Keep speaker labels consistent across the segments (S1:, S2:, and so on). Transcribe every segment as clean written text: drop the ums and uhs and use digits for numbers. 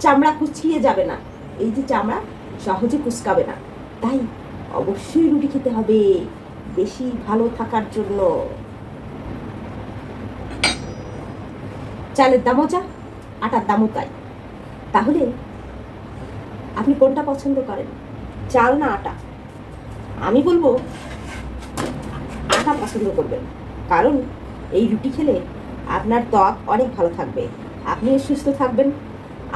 S1: চামড়া কুচকিয়ে যাবে না, এই যে চামড়া সহজে কুচকাবে না। তাই অবশ্যই রুটি খেতে হবে বেশি ভালো থাকার জন্য। চালের দামও যা, আটার দামও তাই। তাহলে আপনি কোনটা পছন্দ করেন, চাল না আটা? আমি বলবো আটা পছন্দ করবেন, কারণ এই রুটি খেলে আপনার ত্বক অনেক ভালো থাকবে, আপনিও সুস্থ থাকবেন।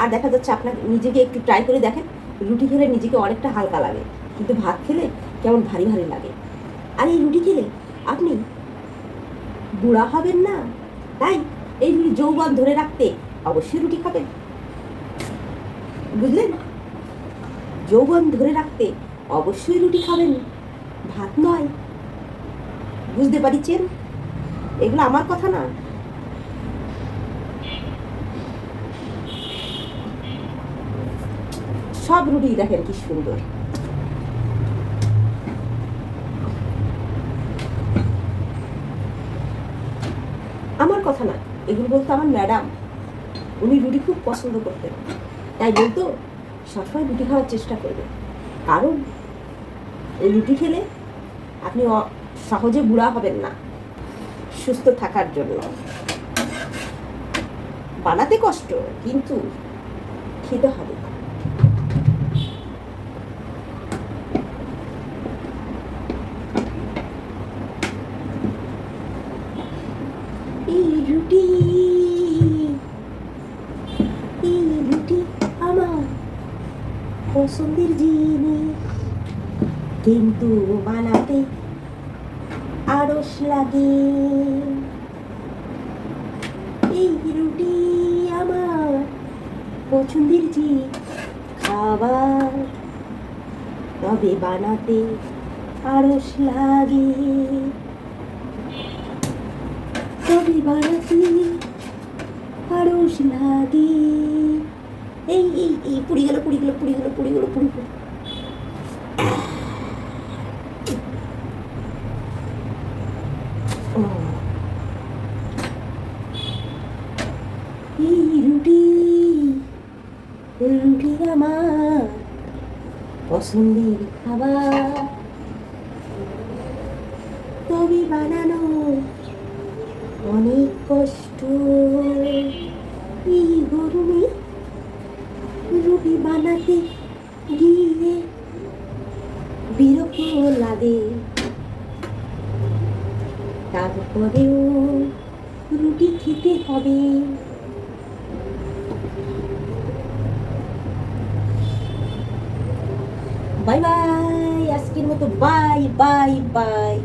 S1: আর দেখা যাচ্ছে আপনার নিজেকে একটু ট্রাই করে দেখেন, রুটি খেলে নিজেকে অনেকটা হালকা লাগে, কিন্তু ভাত খেলে কেমন ভারী ভারী লাগে। আর এই রুটি খেলে আপনি বুড়া হবেন না, তাই এই যৌবন ধরে রাখতে অবশ্যই রুটি খাবেন, বুঝলেন? যৌবন ধরে রাখতে অবশ্যই রুটি খাবেন, ভাত নয়। বুঝতে পারিছেন? এগুলো আমার কথা না। সব রুটি দেখেন কি সুন্দর। আমার কথা না, এগুলো বলতো আমার ম্যাডাম। উনি রুটি খুব পছন্দ করতেন, তাই বলতো সবসময় রুটি খাওয়ার চেষ্টা করবে, কারণ এই রুটি খেলে আপনি সহজে বুড়া হবেন না, সুস্থ থাকার জন্য। বানাতে কষ্ট, কিন্তু খেতে হবে। এই রুটি আমার পছন্দের জিনিস, কিন্তু বানাতে আড়স লাগে। এই রুটি আমার পছন্দের জিনিস, খাবার, তবে বানাতে আড়স লাগে, তবে বানাতে আড়স লাগে। এই এই এই পুড়ি গেল, পুড়ি গেল, পুড়ি গেল, পুড়ি গেল, পুড়ি গেল। এই রুটি আমার পছন্দের খাবার, তবে বানানো অনেক কষ্ট। এই গরমে রুটি বানাতে গিয়ে বিরক্ত লাগে, তারপরেও রুটি খেতে হবে। বাই বাই, আজকের মতো বাই বাই বাই।